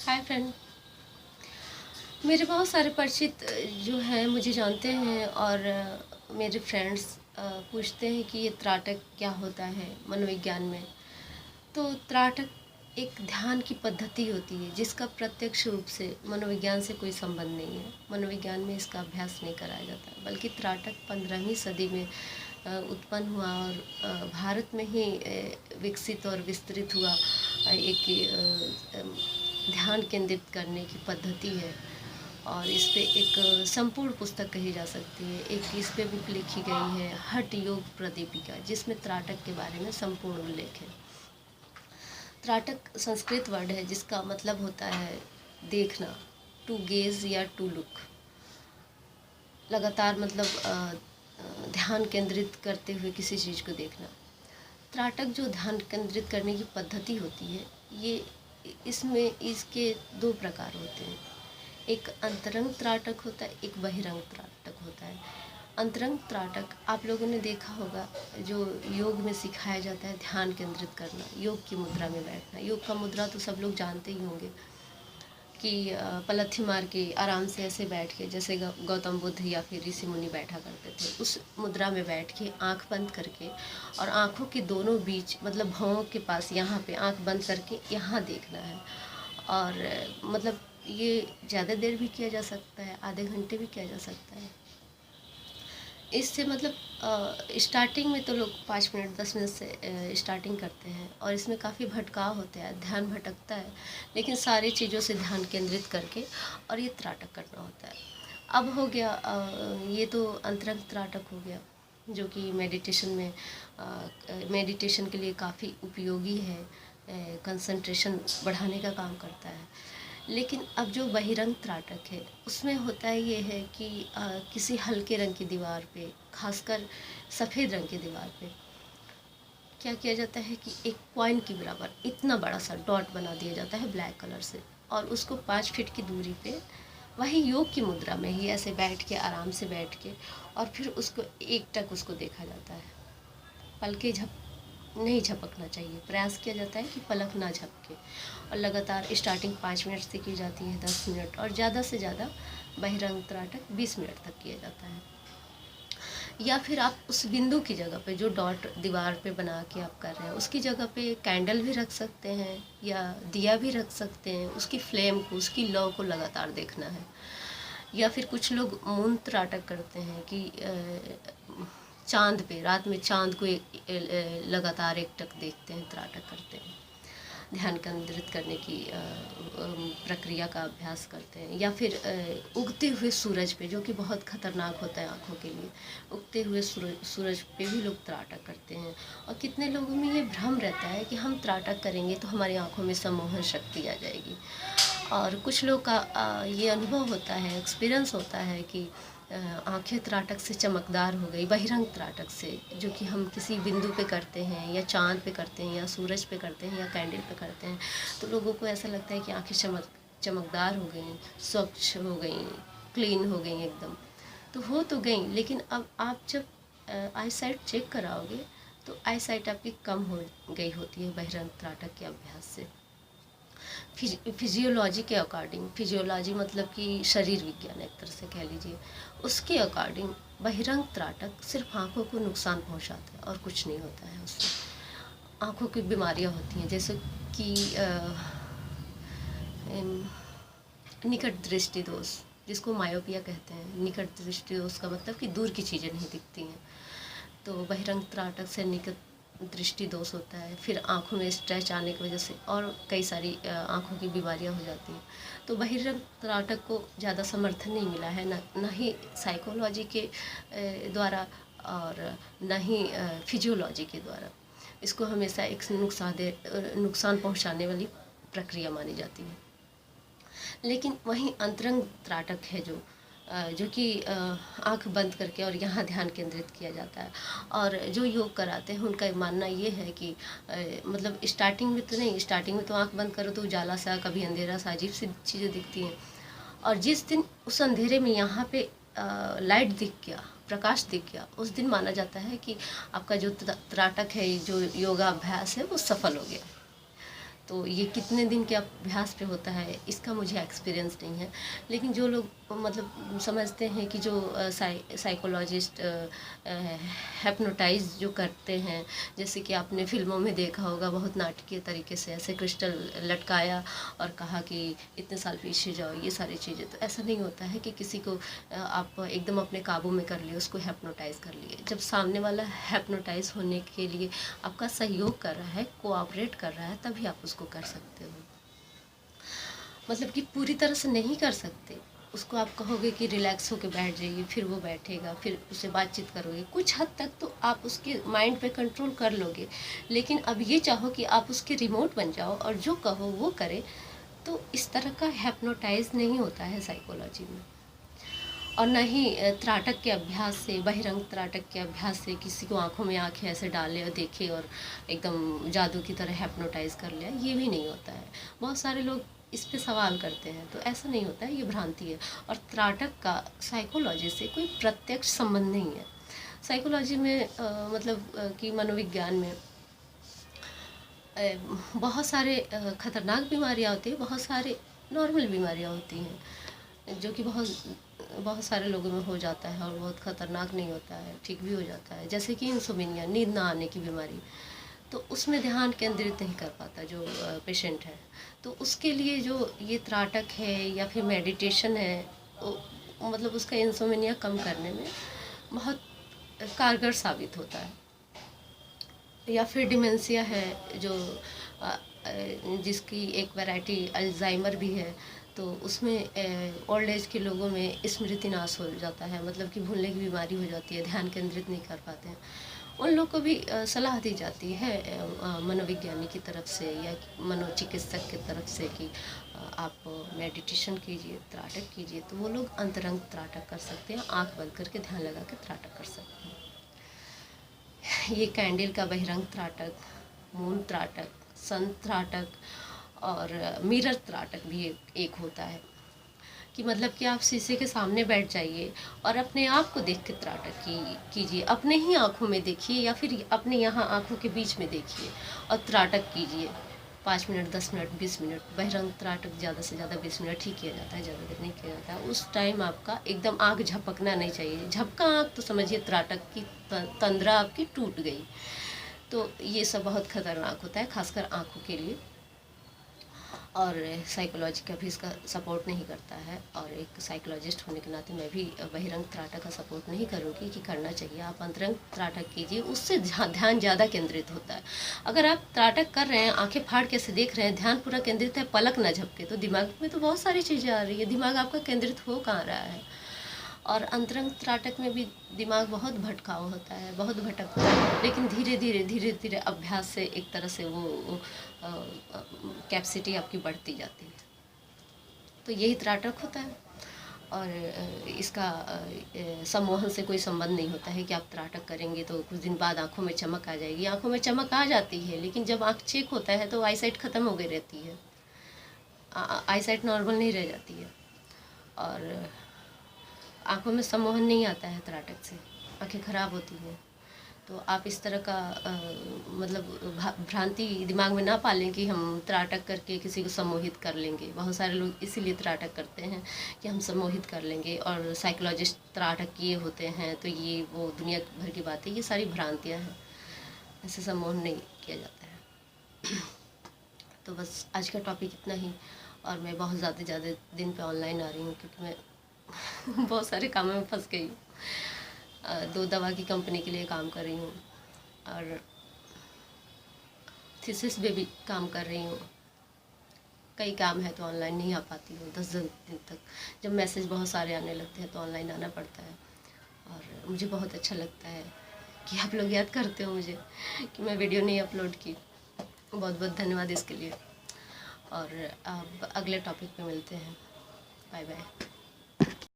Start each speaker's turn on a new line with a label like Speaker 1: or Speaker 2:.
Speaker 1: Hi friend. मेरे बहुत सारे परिचित जो हैं मुझे जानते हैं और मेरे फ्रेंड्स पूछते हैं कि ये त्राटक क्या होता है मनोविज्ञान में। तो त्राटक एक ध्यान की पद्धति होती है जिसका प्रत्यक्ष रूप से मनोविज्ञान से कोई संबंध नहीं है। मनोविज्ञान में इसका अभ्यास नहीं कराया जाता, बल्कि त्राटक 15वीं सदी में उत्पन्न हुआ और भारत में ही विकसित और विस्तृत हुआ एक ध्यान केंद्रित करने की पद्धति है। और इस पे एक संपूर्ण पुस्तक कही जा सकती है। एक इस पे बुक लिखी गई है हठ योग प्रदीपिका, जिसमें त्राटक के बारे में संपूर्ण उल्लेख है। त्राटक संस्कृत वर्ड है जिसका मतलब होता है देखना, टू गेज या टू लुक। लगातार मतलब ध्यान केंद्रित करते हुए किसी चीज़ को देखना। त्राटक जो ध्यान केंद्रित करने की पद्धति होती है, ये इसमें इसके दो प्रकार होते हैं। एक अंतरंग त्राटक होता है, एक बहिरंग त्राटक होता है। अंतरंग त्राटक आप लोगों ने देखा होगा, जो योग में सिखाया जाता है ध्यान केंद्रित करना, योग की मुद्रा में बैठना। योग का मुद्रा तो सब लोग जानते ही होंगे कि पलथी मार के आराम से ऐसे बैठ के, जैसे गौतम बुद्ध या फिर ऋषि मुनि बैठा करते थे, उस मुद्रा में बैठ के आँख बंद करके और आँखों के दोनों बीच मतलब भौं के पास यहाँ पे आँख बंद करके यहाँ देखना है। और मतलब ये ज़्यादा देर भी किया जा सकता है, आधे घंटे भी किया जा सकता है। इससे मतलब स्टार्टिंग में तो लोग 5 मिनट 10 मिनट से स्टार्टिंग करते हैं और इसमें काफ़ी भटकाव होता है, ध्यान भटकता है, लेकिन सारी चीज़ों से ध्यान केंद्रित करके और ये त्राटक करना होता है। अब हो गया ये तो अंतरंग त्राटक हो गया, जो कि मेडिटेशन के लिए काफ़ी उपयोगी है, कंसंट्रेशन बढ़ाने का काम करता है। लेकिन अब जो बहिरंग त्राटक है उसमें होता है ये है कि किसी हल्के रंग की दीवार पे, खासकर सफ़ेद रंग की दीवार पे क्या किया जाता है कि एक कॉइन के बराबर इतना बड़ा सा डॉट बना दिया जाता है ब्लैक कलर से, और उसको 5 फीट की दूरी पे वही योग की मुद्रा में ही ऐसे बैठ के, आराम से बैठ के, और फिर उसको एकटक उसको देखा जाता है। पलके नहीं झपकना चाहिए, प्रयास किया जाता है कि पलक ना झपके, और लगातार स्टार्टिंग 5 मिनट से की जाती है, 10 मिनट, और ज़्यादा से ज़्यादा बहिरंग त्राटक 20 मिनट तक किया जाता है। या फिर आप उस बिंदु की जगह पे जो डॉट दीवार पे बना के आप कर रहे हैं उसकी जगह पे कैंडल भी रख सकते हैं या दिया भी रख सकते हैं। उसकी फ्लेम को, उसकी लौ को लगातार देखना है। या फिर कुछ लोग मून त्राटक करते हैं कि चांद पे, रात में चांद को लगातार एकटक देखते हैं, त्राटक करते हैं, ध्यान केंद्रित करने की प्रक्रिया का अभ्यास करते हैं। या फिर उगते हुए सूरज पे, जो कि बहुत खतरनाक होता है आँखों के लिए, उगते हुए सूरज पे भी लोग त्राटक करते हैं। और कितने लोगों में ये भ्रम रहता है कि हम त्राटक करेंगे तो हमारी आँखों में सम्मोहन शक्ति आ जाएगी। और कुछ लोग का ये अनुभव होता है, एक्सपीरियंस होता है कि आँखें त्राटक से चमकदार हो गई, बहिरंग त्राटक से, जो कि हम किसी बिंदु पे करते हैं या चांद पे करते हैं या सूरज पे करते हैं या कैंडल पे करते हैं, तो लोगों को ऐसा लगता है कि आँखें चमकदार हो गई, स्वच्छ हो गई, क्लीन हो गई एकदम। तो हो तो गई, लेकिन अब आप जब आई साइट चेक कराओगे तो आई साइट आपकी कम हो गई होती है बहिरंग त्राटक के अभ्यास से। फिजियोलॉजी के अकॉर्डिंग, फिजियोलॉजी मतलब कि शरीर विज्ञान एक तरह से कह लीजिए, उसके अकॉर्डिंग बहिरंग त्राटक सिर्फ आँखों को नुकसान पहुंचाता है और कुछ नहीं होता है उससे। आँखों की बीमारियां होती हैं, जैसे कि निकट दृष्टि दोष, जिसको मायोपिया कहते हैं। निकट दृष्टि दोष का मतलब कि दूर की चीज़ें नहीं दिखती हैं, तो बहिरंग त्राटक से निकट दृष्टि दोष होता है। फिर आँखों में स्ट्रेच आने की वजह से और कई सारी आँखों की बीमारियां हो जाती हैं। तो बहिरंग त्राटक को ज़्यादा समर्थन नहीं मिला है, न ही साइकोलॉजी के द्वारा और न ही फिजियोलॉजी के द्वारा। इसको हमेशा एक नुकसान पहुंचाने वाली प्रक्रिया मानी जाती है। लेकिन वहीं अंतरंग त्राटक है जो कि आँख बंद करके और यहाँ ध्यान केंद्रित किया जाता है। और जो योग कराते हैं उनका मानना ये है कि मतलब स्टार्टिंग में तो नहीं, स्टार्टिंग में तो आँख बंद करो तो उजाला सा, कभी अंधेरा सा, अजीब सी चीज़ें दिखती हैं। और जिस दिन उस अंधेरे में यहाँ पे लाइट दिख गया, प्रकाश दिख गया, उस दिन माना जाता है कि आपका जो त्राटक है, जो योगा अभ्यास है, वो सफल हो गया। तो ये कितने दिन के अभ्यास पे होता है इसका मुझे एक्सपीरियंस नहीं है। लेकिन जो लोग मतलब समझते हैं कि जो साइकोलॉजिस्ट हिप्नोटाइज जो करते हैं, जैसे कि आपने फिल्मों में देखा होगा, बहुत नाटकीय तरीके से ऐसे क्रिस्टल लटकाया और कहा कि इतने साल पीछे जाओ, ये सारी चीज़ें, तो ऐसा नहीं होता है कि किसी को आप एकदम अपने काबू में कर लिए, उसको हिप्नोटाइज कर लिए। जब सामने वाला हिप्नोटाइज होने के लिए आपका सहयोग कर रहा है, कोऑपरेट कर रहा है, तभी आप उसको कर सकते हो। मतलब कि पूरी तरह से नहीं कर सकते। उसको आप कहोगे कि रिलैक्स होके बैठ जाइए, फिर वो बैठेगा, फिर उससे बातचीत करोगे, कुछ हद तक तो आप उसके माइंड पे कंट्रोल कर लोगे। लेकिन अब ये चाहो कि आप उसके रिमोट बन जाओ और जो कहो वो करे, तो इस तरह का हिप्नोटाइज नहीं होता है साइकोलॉजी में। और न ही त्राटक के अभ्यास से, बहिरंग त्राटक के अभ्यास से किसी को आंखों में आंखें ऐसे डाले और देखे और एकदम जादू की तरह हिप्नोटाइज कर लिया, ये भी नहीं होता है। बहुत सारे लोग इस पे सवाल करते हैं, तो ऐसा नहीं होता है, ये भ्रांति है। और त्राटक का साइकोलॉजी से कोई प्रत्यक्ष संबंध नहीं है। साइकोलॉजी में कि मनोविज्ञान में बहुत सारे खतरनाक बीमारियाँ होती हैं, बहुत सारे नॉर्मल बीमारियाँ होती हैं, जो कि बहुत सारे लोगों में हो जाता है और बहुत ख़तरनाक नहीं होता है, ठीक भी हो जाता है। जैसे कि इंसोमिनिया, नींद ना आने की बीमारी, तो उसमें ध्यान केंद्रित नहीं कर पाता जो पेशेंट है, तो उसके लिए जो ये त्राटक है या फिर मेडिटेशन है, मतलब उसका इंसोमिनिया कम करने में बहुत कारगर साबित होता है। या फिर डिमेंशिया है जो जिसकी एक वैरायटी अल्जाइमर भी है, तो उसमें ओल्ड एज के लोगों में स्मृति नाश हो जाता है, मतलब कि भूलने की बीमारी हो जाती है, ध्यान केंद्रित नहीं कर पाते हैं। उन लोग को भी सलाह दी जाती है मनोविज्ञानी की तरफ से या मनोचिकित्सक की तरफ से कि आप मेडिटेशन कीजिए, त्राटक कीजिए, तो वो लोग अंतरंग त्राटक कर सकते हैं, आंख बंद करके ध्यान लगा के त्राटक कर सकते हैं। ये कैंडल का बहिरंग त्राटक, मून त्राटक, सन त्राटक और मिरर त्राटक भी एक होता है, कि मतलब कि आप शीशे के सामने बैठ जाइए और अपने आप को देख के त्राटक कीजिए, अपने ही आँखों में देखिए या फिर अपने यहाँ आँखों के बीच में देखिए और त्राटक कीजिए 5 मिनट, 10 मिनट, 20 मिनट। बहिरंग त्राटक ज़्यादा से ज़्यादा 20 मिनट ही किया जाता है, ज़्यादा देर नहीं किया जाता है। उस टाइम आपका एकदम आँख झपकना नहीं चाहिए, झपका आँख तो समझिए त्राटक की तंद्रा आपकी टूट गई। तो ये सब बहुत खतरनाक होता है, खासकर आँखों के लिए। और साइकोलॉजी का भी इसका सपोर्ट नहीं करता है, और एक साइकोलॉजिस्ट होने के नाते मैं भी बहिरंग त्राटक का सपोर्ट नहीं करूँगी कि करना चाहिए। आप अंतरंग त्राटक कीजिए, उससे ध्यान ज़्यादा केंद्रित होता है। अगर आप त्राटक कर रहे हैं, आंखें फाड़ के से देख रहे हैं, ध्यान पूरा केंद्रित है, पलक ना झपके, तो दिमाग में तो बहुत सारी चीज़ें आ रही है, दिमाग आपका केंद्रित हो कहाँ रहा है। और अंतरंग त्राटक में भी दिमाग बहुत भटकाव होता है, बहुत भटकता है, लेकिन धीरे धीरे अभ्यास से एक तरह से वो कैपेसिटी आपकी बढ़ती जाती है। तो यही त्राटक होता है। और इसका सम्मोहन से कोई संबंध नहीं होता है कि आप त्राटक करेंगे तो कुछ दिन बाद आंखों में चमक आ जाएगी। आंखों में चमक आ जाती है, लेकिन जब आंख चेक होता है तो आईसाइट ख़त्म हो गई रहती है, आईसाइट नॉर्मल नहीं रह जाती है, और आंखों में सम्मोहन नहीं आता है त्राटक से, आंखें ख़राब होती हैं। तो आप इस तरह का भ्रांति दिमाग में ना पालें कि हम त्राटक करके किसी को सम्मोहित कर लेंगे। बहुत सारे लोग इसीलिए त्राटक करते हैं कि हम सम्मोहित कर लेंगे, और साइकोलॉजिस्ट त्राटक किए होते हैं, तो ये वो दुनिया भर की बातें, ये सारी भ्रांतियाँ हैं, ऐसे सम्मोहन नहीं किया जाता है। तो बस आज का टॉपिक इतना ही। और मैं बहुत ज़्यादा दिन पे ऑनलाइन आ रही हूँ क्योंकि मैं बहुत सारे कामों में फंस गई हूँ। 2 दवा की कंपनी के लिए काम कर रही हूँ, और थीसिस पे भी काम कर रही हूँ। कई काम है तो ऑनलाइन नहीं आ पाती हूँ 10 दिन तक। जब मैसेज बहुत सारे आने लगते हैं तो ऑनलाइन आना पड़ता है, और मुझे बहुत अच्छा लगता है कि आप लोग याद करते हो मुझे कि मैं वीडियो नहीं अपलोड की। बहुत बहुत धन्यवाद इसके लिए, और अब अगले टॉपिक पे मिलते हैं। Bye bye.